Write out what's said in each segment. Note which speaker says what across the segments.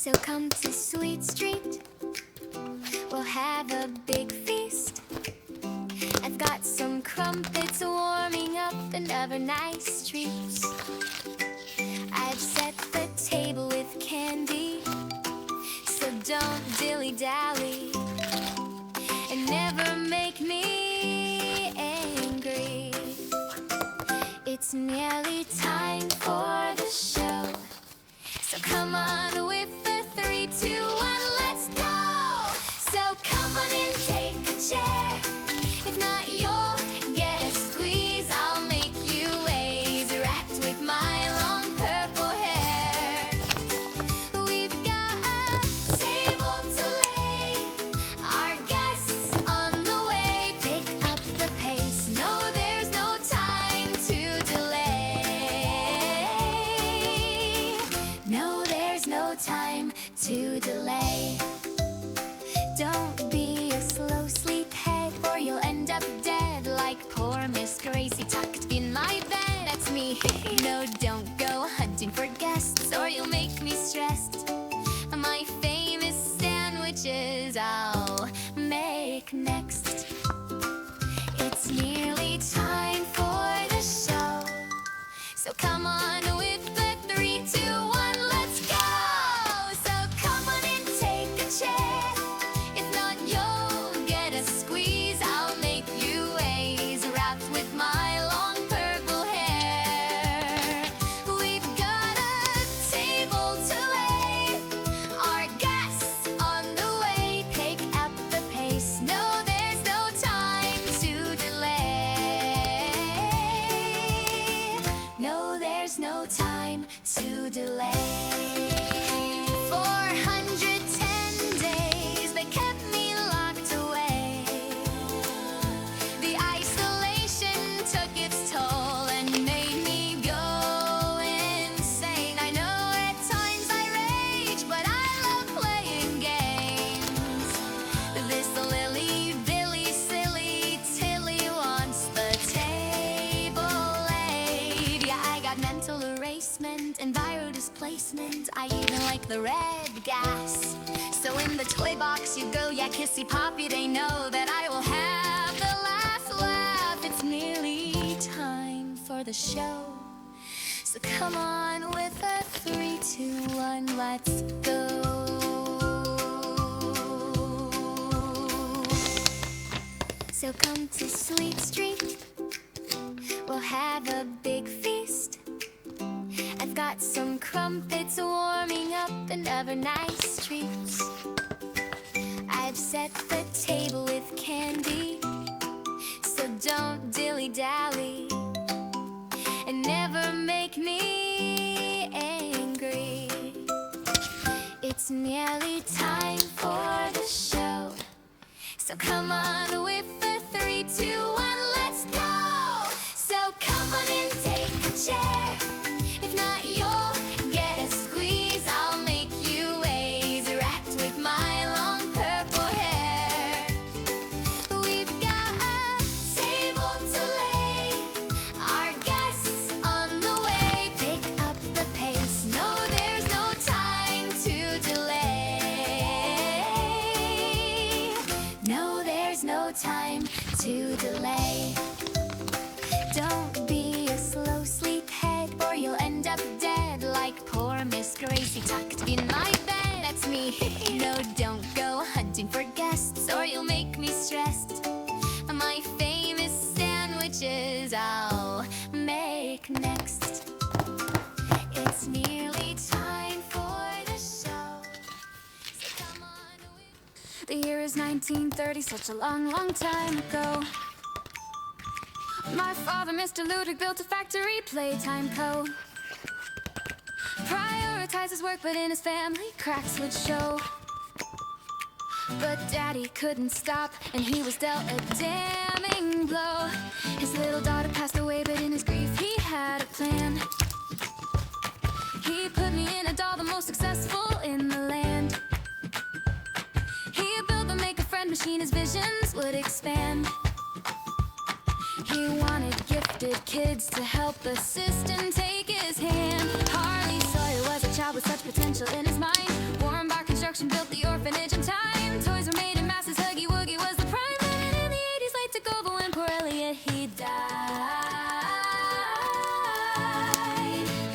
Speaker 1: So come to Sweet Street, we'll have a big feast. I've got some crumpets warming up and other nice treats. I've set the table with candy, so don't dilly-dally and never make me angry. It's nearly time for the show, so come on with the 3, 2, 1, let's go! So come on and take a chair. If not, you'll get a squeeze. I'll make you lazy wrapped with my long purple hair. We've got a table to lay, our guests on the way. Pick up the pace, no, there's no time to delay. No, there's no time to delay. Don't be a slow sleephead, or you'll end up dead like poor Miss Gracie tucked in my bed. That's me. No, don't go hunting for guests, or you'll make me stressed. My famous sandwiches I'll make next. It's nearly time for the show, so come on with the 3, 2, 1, let's go! So come on and take a chair. If not, you'll get a squeeze. I'll make you lazy wrapped with my long purple hair. We've got a table to lay, our guests on the way. Pick up the pace, no, there's no time to delay. No, there's no time to delay. 410 days they kept me locked away. The isolation took its toll and made me go insane. I know at times I rage, but I love playing games. This lily-billy silly Tilly wants the table laid. Yeah, I got mental erasement and viral displacement. I even like the red gas. So in the toy box you go, yeah, kissy poppy, they know that I will have the last laugh. It's nearly time for the show, so come on with a 3, 2, 1, let's go. So come to Sweet Street, we'll have a big feast. I've got some crumpets warming up and other nice treats. I've set the table with candy, so don't dilly-dally and never make me angry. It's nearly time for the show, so come on with the 3, 2, 1, let's go! So come on and take a chair. If not, you'll get a squeeze. I'll make you lazy wrapped with my long purple hair. We've got a table to lay, our guests on the way. Pick up the pace, no, there's no time to delay. No, there's no time to delay. Don't be a slow sleephead, or you'll end up dead like poor Miss Gracie tucked in my bed. That's me. No, don't go hunting for guests, or you'll make me stressed. My famous sandwiches I'll make next. It's nearly time for the show, so come on with... The year is 1930, such a long, long time ago. My father, Mr. Ludwig, built a factory, Playtime Co. Prioritized his work, but in his family, cracks would show. But Daddy couldn't stop, and he was dealt a damning blow. His little daughter passed away, but in his grief he had a plan. He put me in a doll, the most successful in the land. He built the make-a-friend machine, his visions would expand. He wanted gifted kids to help assist and take his hand. Hardly saw he was a child with such potential in his mind. construction built the orphanage in time. Toys were made in masses, Huggy Wuggy was the prime. And in the 80s, late to go, but when poor Elliot, he died.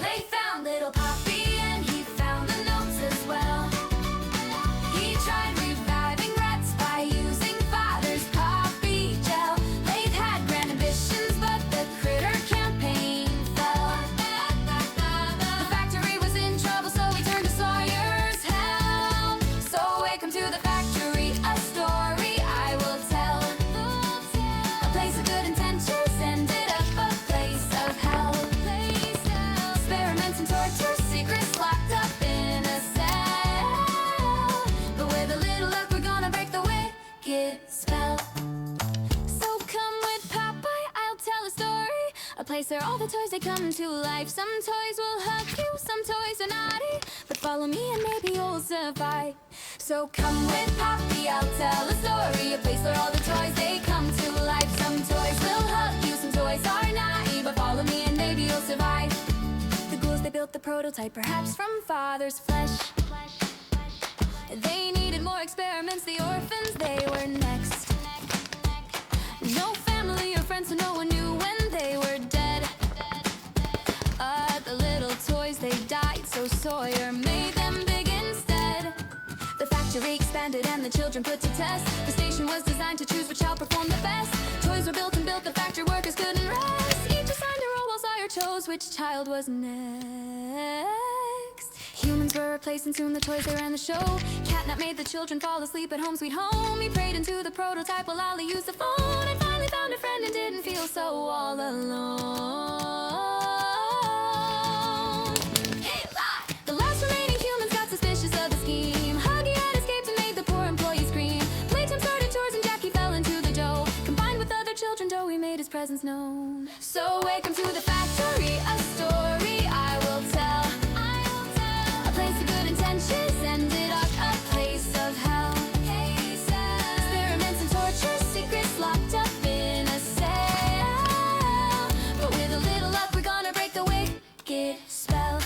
Speaker 1: They found little Poppy and he found the notes as well. He tried reviving rats by using father's poppy gel. Lath had grand ambitions, but the critter campaign fell. The factory was in trouble, so he turned to Sawyer's help. So welcome to the factory, a story I will tell. A place of good intentions ended up a place of hell. Experiments and torture, secrets locked up in a cell. But with a little luck, we're gonna break the wicked spell. So come with Popeye, I'll tell a story. A place where all the toys, they come to life. Some toys will hug you, some toys are naughty. But follow me and maybe you'll survive. So come with Poppy, I'll tell a story. A place where all the toys, they come to life. Some toys will hug you, some toys are naughty. But follow me and maybe you'll survive. The ghouls, they built the prototype, perhaps from father's flesh. They needed more experiments, the orphans, they were next. No family or friends, so no one knew when they were dead. The little toys, they died, so Sawyer made them big instead. The factory expanded and the children put to test. The station was designed to choose which child performed the best. Toys were built and built, the factory workers couldn't rest. Each assigned a role while Sawyer chose which child was next. Humans were replaced and soon the toys, they ran the show. Catnap made the children fall asleep at home sweet home. He prayed into the prototype while Ollie used the phone. And finally found a friend and didn't feel so all alone. The last remaining humans got suspicious of the scheme. Huggy had escaped and made the poor employees scream. Playtime started chores and Jackie fell into the dough. Combined with other children, Joey made his presence known. So welcome to the factory, a story I will tell. A place of good intentions ended up a place of hell. Experiments and torture, secrets locked up in a cell. But with a little luck, we're gonna break the wicked spell.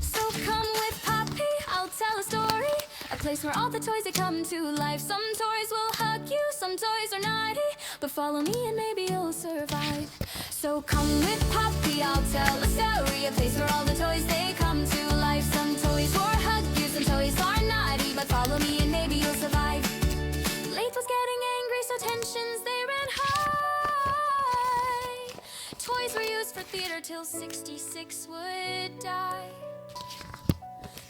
Speaker 1: So come with Poppy, I'll tell a story. A place where all the toys, they come to life. Some toys will hug you, some toys are naughty. But follow me and maybe you'll survive. So come with Poppy, I'll tell a story. A place where all the toys, they come to life. Some toys will hug you, some toys are naughty. But follow me and maybe you'll survive. Lath was getting angry, so tensions, they ran high. Toys were used for theater till 66 would die.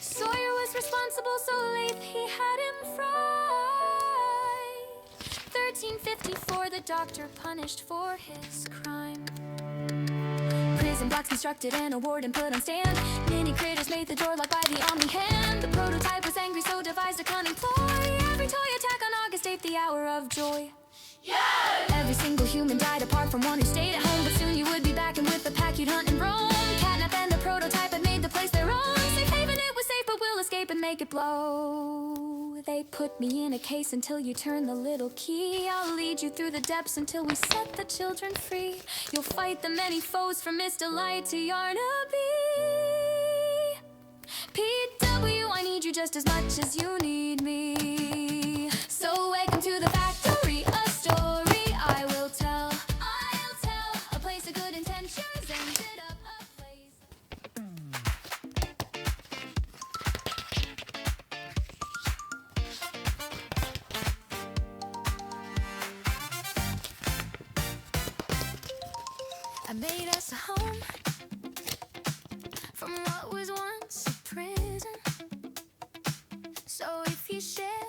Speaker 1: Sawyer was responsible, so Lath, he had him fried. 1354, the doctor punished for his crime. Prison blocks constructed and a warden put on stand. Many critters made the door locked by the Omni hand. The prototype was angry, so devised a cunning ploy. Every toy attack on August 8th, the hour of joy. Yes! Every single human died apart from one who stayed at home. But soon you would be back and with the pack you'd hunt and roam. Catnap and the prototype had made the place their own. Safe haven, it was safe, but we'll escape and make it blow. They put me in a case until you turn the little key. I'll lead you through the depths until we set the children free. You'll fight the many foes from Mr. Light to Yarnaby. PW, I need you just as much as you need me. So welcome to the factory, a story I will tell. I'll tell a place of good intentions ended up a place. I made us a home from what was once a prison. So if you share